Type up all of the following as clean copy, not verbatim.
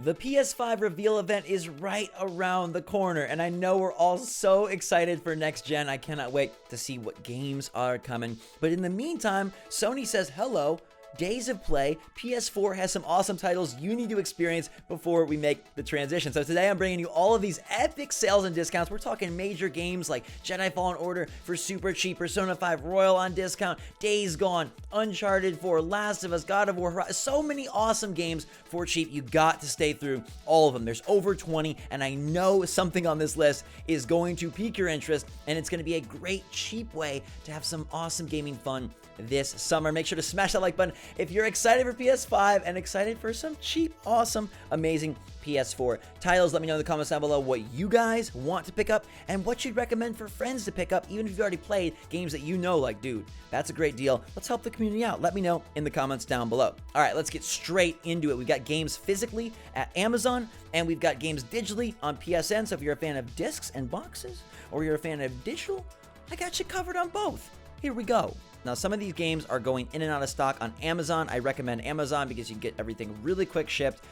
The PS5 reveal event is right around the corner, and I know we're all so excited for next gen. I cannot wait to see what games are coming. But in the meantime, Sony says hello. Days of play. PS4 has some awesome titles you need to experience before we make the transition. So today I'm bringing you all of these epic sales and discounts. We're talking major games like Jedi Fallen Order for super cheap, Persona 5 Royal on discount, Days Gone, Uncharted 4, Last of Us, God of War, so many awesome games for cheap. You got to stay through all of them. There's over 20, and I know something on this list is going to pique your interest, and it's going to be a great cheap way to have some awesome gaming fun this summer. Make sure to smash that like button if you're excited for PS5 and excited for some cheap, awesome, amazing PS4 titles. Let me know in the comments down below what you guys want to pick up and what you'd recommend for friends to pick up, even if you've already played games that you know, like, dude, that's a great deal. Let's help the community out. Let me know in the comments down below. All right, let's get straight into it. We've got games physically at Amazon, and we've got games digitally on PSN. So if you're a fan of discs and boxes, or you're a fan of digital, I got you covered on both. Here we go. Now, some of these games are going in and out of stock on Amazon. I recommend Amazon because you get everything really quick shipped.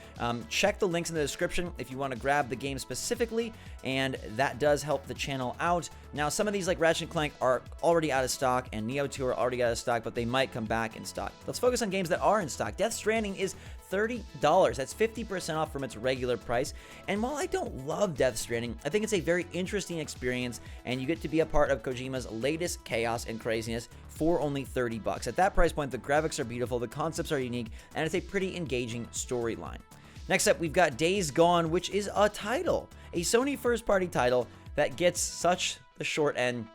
Check the links in the description if you want to grab the game specifically, and that does help the channel out. Now, some of these like Ratchet & Clank are already out of stock, and Neo 2 are already out of stock, but they might come back in stock. Let's focus on games that are in stock. Death Stranding is $30. That's 50% off from its regular price. And while I don't love Death Stranding, I think it's a very interesting experience, and you get to be a part of Kojima's latest chaos and craziness for only $30. At that price point, the graphics are beautiful, the concepts are unique, and it's a pretty engaging storyline. Next up, we've got Days Gone, which is a title, a Sony first-party title that gets such the short end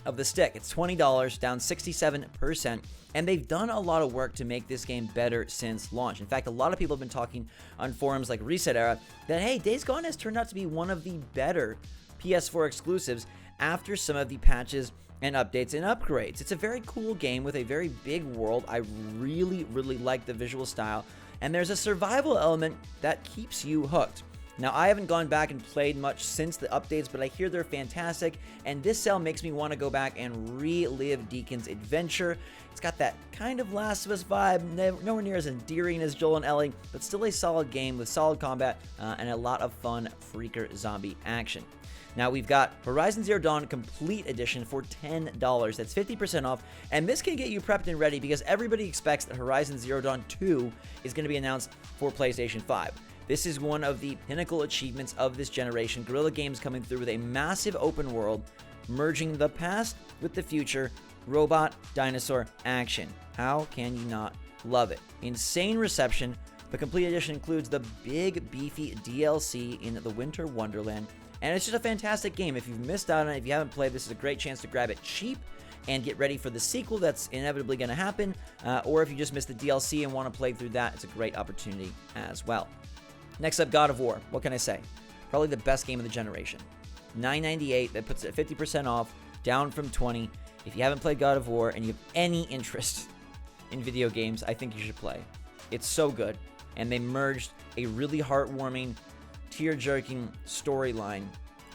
of the stick. It's $20, down 67%, and they've done a lot of work to make this game better since launch. In fact, a lot of people have been talking on forums like Reset Era that, hey, Days Gone has turned out to be one of the better PS4 exclusives after some of the patches and updates and upgrades. It's a very cool game with a very big world. I really like the visual style, and there's a survival element that keeps you hooked. Now, I haven't gone back and played much since the updates, but I hear they're fantastic, and this sale makes me want to go back and relive Deacon's adventure. It's got that kind of Last of Us vibe, nowhere near as endearing as Joel and Ellie, but still a solid game with solid combat and a lot of fun freaker zombie action. Now, we've got Horizon Zero Dawn Complete Edition for $10. That's 50% off, and this can get you prepped and ready because everybody expects that Horizon Zero Dawn 2 is going to be announced for PlayStation 5. This is one of the pinnacle achievements of this generation. Guerrilla Games coming through with a massive open world, merging the past with the future, robot, dinosaur action. How can you not love it? Insane reception. The Complete Edition includes the big, beefy DLC in the Winter Wonderland, and it's just a fantastic game. If you've missed out on it, if you haven't played, this is a great chance to grab it cheap and get ready for the sequel that's inevitably going to happen, or if you just missed the DLC and want to play through that, it's a great opportunity as well. Next up, God of War. What can I say? Probably the best game of the generation. $9.98, that puts it at 50% off, down from $20. If you haven't played God of War and you have any interest in video games, I think you should play. It's so good, and they merged a really heartwarming, tear-jerking storyline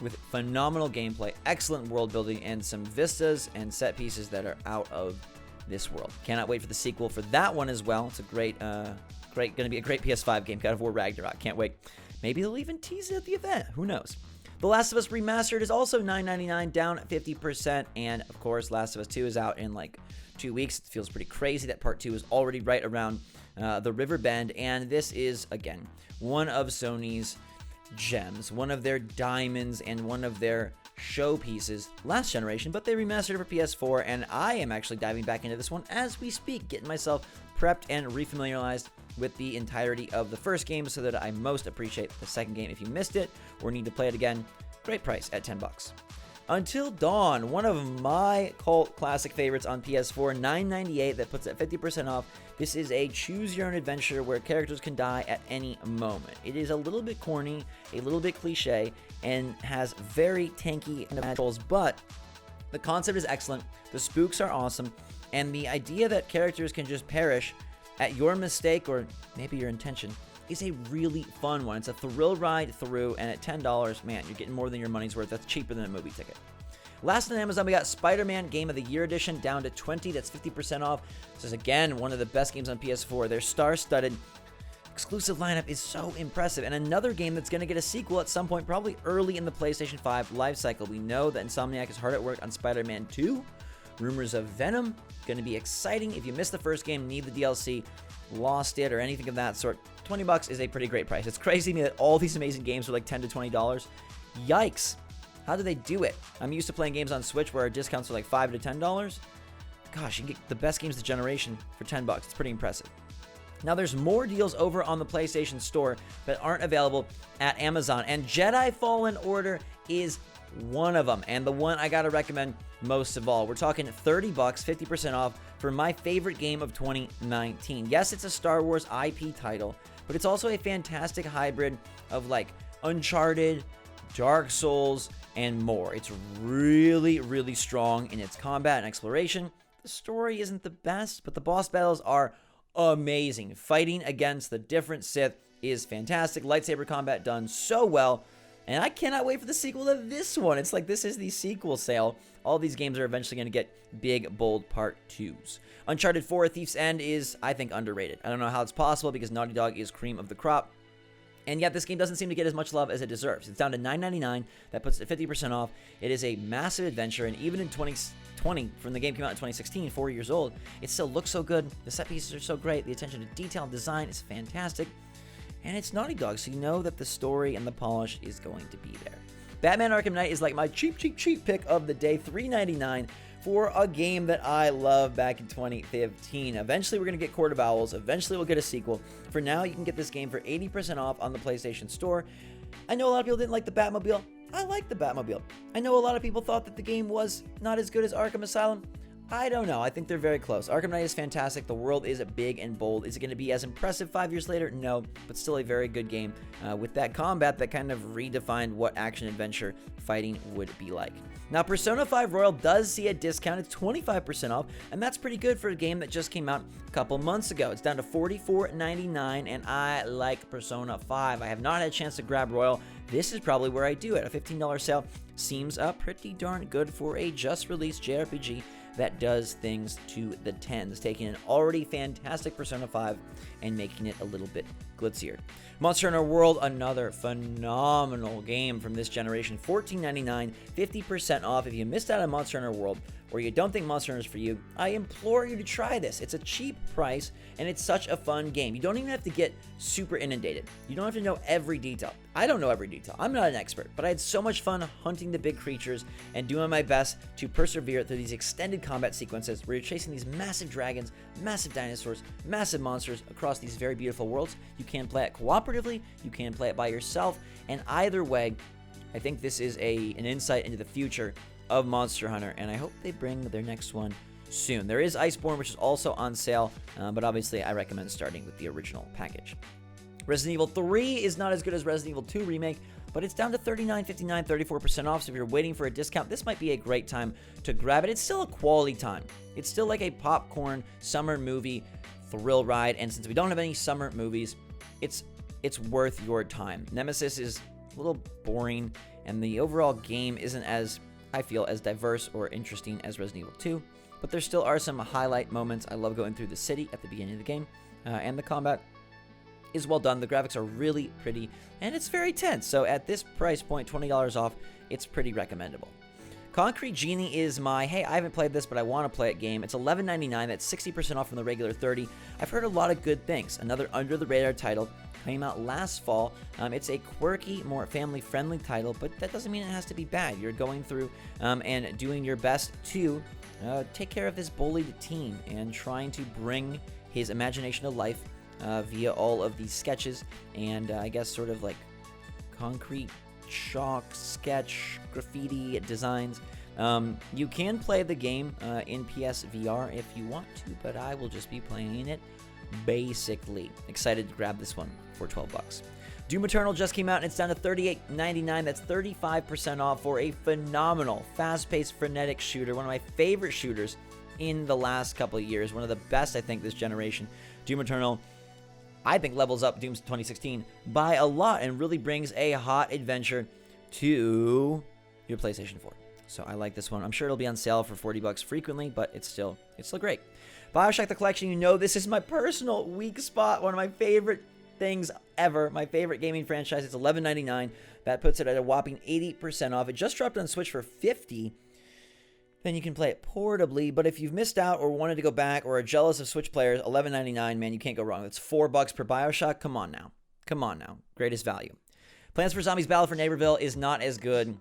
with phenomenal gameplay, excellent world building, and some vistas and set pieces that are out of this world. Cannot wait for the sequel for that one as well. It's a great, going to be a great PS5 game. God of War Ragnarok. Can't wait. Maybe they'll even tease it at the event. Who knows? The Last of Us Remastered is also $9.99, down 50%, and of course, Last of Us 2 is out in like 2 weeks. It feels pretty crazy that Part 2 is already right around the river bend, and this is, again, one of Sony's gems, one of their diamonds, and one of their showpieces last generation, but they remastered it for PS4, and I am actually diving back into this one as we speak, getting myself prepped and refamiliarized with the entirety of the first game so that I most appreciate the second game. If you missed it or need to play it again, great price at $10. Until Dawn, one of my cult classic favorites on PS4, $9.98, that puts it at 50% off. This is a choose-your-own-adventure where characters can die at any moment. It is a little bit corny, a little bit cliche, and has very tanky controls, but the concept is excellent, the spooks are awesome, and the idea that characters can just perish at your mistake or maybe your intention is a really fun one. It's a thrill ride through, and at $10, man, you're getting more than your money's worth. That's cheaper than a movie ticket. Last on Amazon, we got SpiderMan Game of the Year Edition, down to $20. That's 50% off. This is, again, one of the best games on PS4. They're star-studded. exclusive lineup is so impressive, and another game that's going to get a sequel at some point, probably early in the PlayStation 5 lifecycle. We know that Insomniac is hard at work on SpiderMan 2. Rumors of Venom, going to be exciting. If you missed the first game, need the DLC, lost it, or anything of that sort, $20 is a pretty great price. It's crazy to me that all these amazing games are like $10 to $20. Yikes. How do they do it? I'm used to playing games on Switch where our discounts are like $5 to $10. Gosh, you can get the best games of the generation for $10. It's pretty impressive. Now, there's more deals over on the PlayStation Store that aren't available at Amazon, and Jedi Fallen Order is one of them, and the one I gotta recommend most of all. We're talking $30, 50% off for my favorite game of 2019. Yes, it's a Star Wars IP title, but it's also a fantastic hybrid of like Uncharted, Dark Souls, and more. It's really, really strong in its combat and exploration. The story isn't the best, but the boss battles are amazing. Fighting against the different Sith is fantastic. Lightsaber combat done so well. And I cannot wait for the sequel to this one. It's like this is the sequel sale. All these games are eventually going to get big, bold Part 2s. Uncharted 4 Thief's End is, I think, underrated. I don't know how it's possible because Naughty Dog is cream of the crop. And yet this game doesn't seem to get as much love as it deserves. It's down to $9.99. That puts it 50% off. It is a massive adventure, and even in 2020, from the game came out in 2016, 4 years old, it still looks so good. The set pieces are so great. The attention to detail and design is fantastic. And it's Naughty Dog, so you know that the story and the polish is going to be there. Batman Arkham Knight is like my cheap pick of the day, $3.99 for a game that I loved back in 2015. Eventually, we're going to get Court of Owls. Eventually, we'll get a sequel. For now, you can get this game for 80% off on the PlayStation Store. I know a lot of people didn't like the Batmobile. I like the Batmobile. I know a lot of people thought that the game was not as good as Arkham Asylum. I don't know. I think they're very close. Arkham Knight is fantastic. The world is big and bold. Is it going to be as impressive 5 years later? No, but still a very good game with that combat that kind of redefined what action-adventure fighting would be like. Now, Persona 5 Royal does see a discount. It's 25% off, and that's pretty good for a game that just came out a couple months ago. It's down to $44.99, and I like Persona 5. I have not had a chance to grab Royal. This is probably where I do it. A $15 sale seems pretty darn good for a just-released JRPG that does things to the tens, taking an already fantastic Persona 5 and making it a little bit glitzier. Monster Hunter World, another phenomenal game from this generation, $14.99, 50% off. If you missed out on Monster Hunter World, or you don't think Monster Hunter is for you, I implore you to try this. It's a cheap price, and it's such a fun game. You don't even have to get super inundated. You don't have to know every detail. I don't know every detail. I'm not an expert, but I had so much fun hunting the big creatures and doing my best to persevere through these extended combat sequences where you're chasing these massive dragons, massive dinosaurs, massive monsters across these very beautiful worlds. You can play it cooperatively, you can play it by yourself, and either way, I think this is an insight into the future of Monster Hunter, and I hope they bring their next one soon. There is Iceborne, which is also on sale, but obviously I recommend starting with the original package. Resident Evil 3 is not as good as Resident Evil 2 Remake, but it's down to $39.59, 34% off, so if you're waiting for a discount, this might be a great time to grab it. It's still a quality time. It's still like a popcorn summer movie thrill ride, and since we don't have any summer movies, it's worth your time. Nemesis is a little boring, and the overall game isn't as, I feel, as diverse or interesting as Resident Evil 2, but there still are some highlight moments. I love going through the city at the beginning of the game, and the combat is well done. The graphics are really pretty, and it's very tense, so at this price point, $20 off, it's pretty recommendable. Concrete Genie is my, hey, I haven't played this, but I want to play it game. It's $11.99. That's 60% off from the regular $30. I've heard a lot of good things. Another under-the-radar title came out last fall. It's a quirky, more family-friendly title, but that doesn't mean it has to be bad. You're going through and doing your best to take care of this bullied teen and trying to bring his imagination to life via all of these sketches and I guess sort of like concrete chalk sketch graffiti designs. You can play the game in PSVR if you want to, but I will just be playing it basically. Excited to grab this one for $12. Doom Eternal just came out and it's down to $38.99. That's 35% off for a phenomenal, fast-paced, frenetic shooter. One of my favorite shooters in the last couple of years. One of the best, I think, this generation. Doom Eternal, I think, levels up Doom's 2016 by a lot and really brings a hot adventure to your PlayStation 4. So I like this one. I'm sure it'll be on sale for $40 frequently, but it's still great. Bioshock the Collection, you know this is my personal weak spot. One of my favorite things ever. My favorite gaming franchise. It's $11.99. That puts it at a whopping 80% off. It just dropped on Switch for $50. Then you can play it portably. But if you've missed out or wanted to go back or are jealous of Switch players, $11.99, man, you can't go wrong. It's $4 per Bioshock. Come on now. Come on now. Greatest value. Plants vs. Zombies Battle for Neighborville is not as good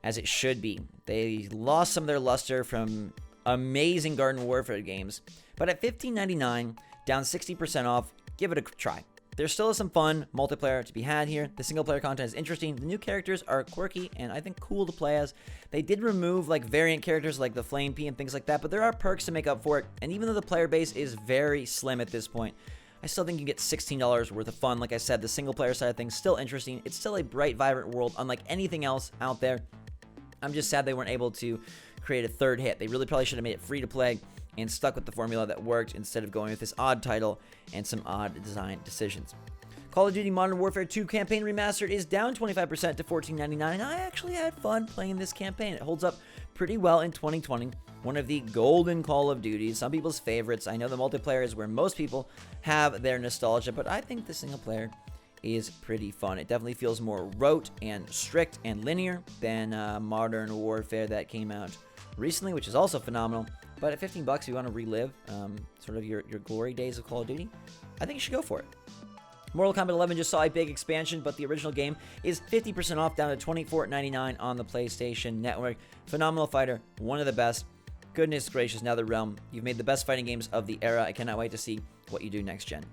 as it should be. They lost some of their luster from amazing Garden Warfare games. But at $15.99, down 60% off, give it a try. There still is some fun multiplayer to be had here. The single player content is interesting. The new characters are quirky and I think cool to play as. They did remove like variant characters like the Flame Pea and things like that, but there are perks to make up for it. And even though the player base is very slim at this point, I still think you get $16 worth of fun. Like I said, the single player side of things still interesting. It's still a bright, vibrant world unlike anything else out there. I'm just sad they weren't able to create a third hit. They really probably should have made it free to play and stuck with the formula that worked instead of going with this odd title and some odd design decisions. Call of Duty Modern Warfare 2 Campaign Remastered is down 25% to $14.99, and I actually had fun playing this campaign. It holds up pretty well in 2020. One of the golden Call of Duties, some people's favorites. I know the multiplayer is where most people have their nostalgia, but I think the single player is pretty fun. It definitely feels more rote and strict and linear than Modern Warfare that came out recently, which is also phenomenal. But at $15, if you want to relive sort of your glory days of Call of Duty, I think you should go for it. Mortal Kombat 11 just saw a big expansion, but the original game is 50% off, down to $24.99 on the PlayStation Network. Phenomenal fighter, one of the best. Goodness gracious, NetherRealm, you've made the best fighting games of the era. I cannot wait to see what you do next gen.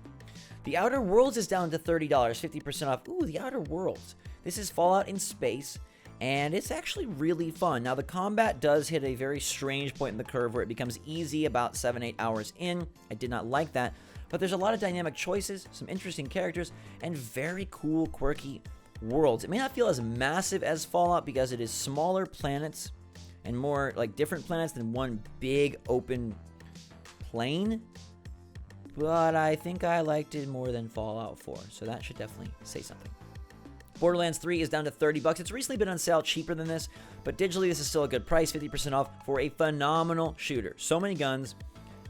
The Outer Worlds is down to $30, 50% off. Ooh, the Outer Worlds. This is Fallout in space, and it's actually really fun. Now, the combat does hit a very strange point in the curve where it becomes easy about 7-8 hours in. I did not like that, but there's a lot of dynamic choices, some interesting characters, and very cool, quirky worlds. It may not feel as massive as Fallout because it is smaller planets and more like different planets than one big open plane, but I think I liked it more than Fallout 4, so that should definitely say something. Borderlands 3 is down to $30. It's recently been on sale cheaper than this, but digitally this is still a good price, 50% off for a phenomenal shooter. So many guns,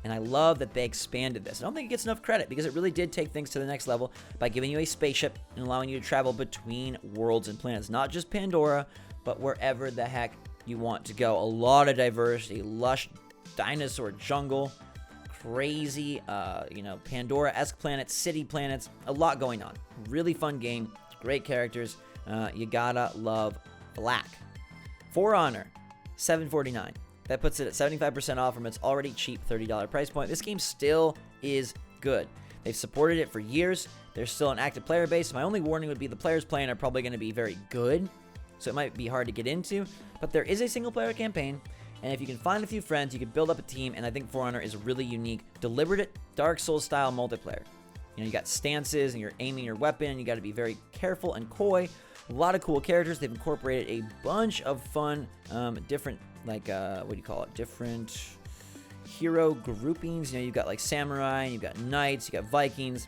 and I love that they expanded this. I don't think it gets enough credit because it really did take things to the next level by giving you a spaceship and allowing you to travel between worlds and planets. Not just Pandora, but wherever the heck you want to go. A lot of diversity, lush dinosaur jungle, crazy, Pandora-esque planets, city planets, a lot going on. Really fun game. Great characters. You gotta love black. For Honor, $7.49. That puts it at 75% off from its already cheap $30 price point. This game still is good. They've supported it for years. There's still an active player base. My only warning would be the players playing are probably going to be very good, so it might be hard to get into. But there is a single-player campaign, and if you can find a few friends, you can build up a team, and I think For Honor is a really unique, deliberate, Dark Souls-style multiplayer. You got stances, and you're aiming your weapon, and you got to be very careful and coy. A lot of cool characters. They've incorporated a bunch of fun, different, different hero groupings. You've got like samurai, and you've got knights, you got Vikings,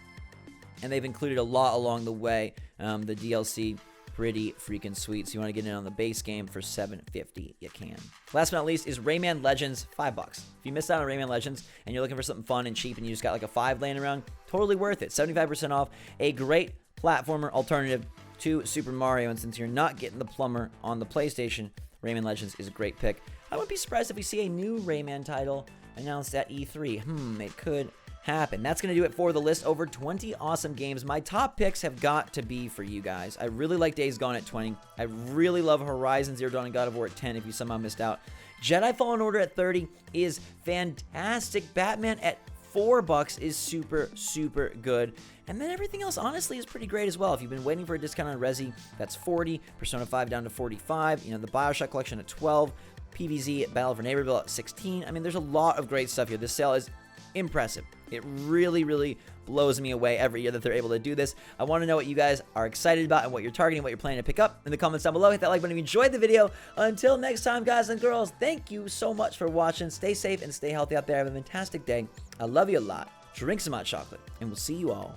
and they've included a lot along the way. The DLC, pretty freaking sweet. So you want to get in on the base game for $7.50, you can. Last but not least is Rayman Legends, $5. If you missed out on Rayman Legends and you're looking for something fun and cheap and you just got like a 5 laying around, totally worth it. 75% off, a great platformer alternative to Super Mario. And since you're not getting the plumber on the PlayStation, Rayman Legends is a great pick. I wouldn't be surprised if we see a new Rayman title announced at E3. It could happen. That's going to do it for the list. Over 20 awesome games. My top picks have got to be for you guys. I really like Days Gone at 20. I really love Horizon Zero Dawn and God of War at 10 if you somehow missed out. Jedi Fallen Order at 30 is fantastic. Batman at $4 is super, super good. And then everything else, honestly, is pretty great as well. If you've been waiting for a discount on Resi, that's 40. Persona 5 down to 45. The Bioshock collection at 12. PvZ at Battle for Neighborville at 16. I mean, there's a lot of great stuff here. This sale is impressive. It really, really blows me away every year that they're able to do this. I want to know what you guys are excited about and what you're targeting, what you're planning to pick up in the comments down below. Hit that like button if you enjoyed the video. Until next time, guys and girls, thank you so much for watching. Stay safe and stay healthy out there. Have a fantastic day. I love you a lot. Drink some hot chocolate, and we'll see you all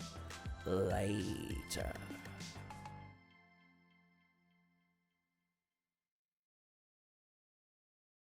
later.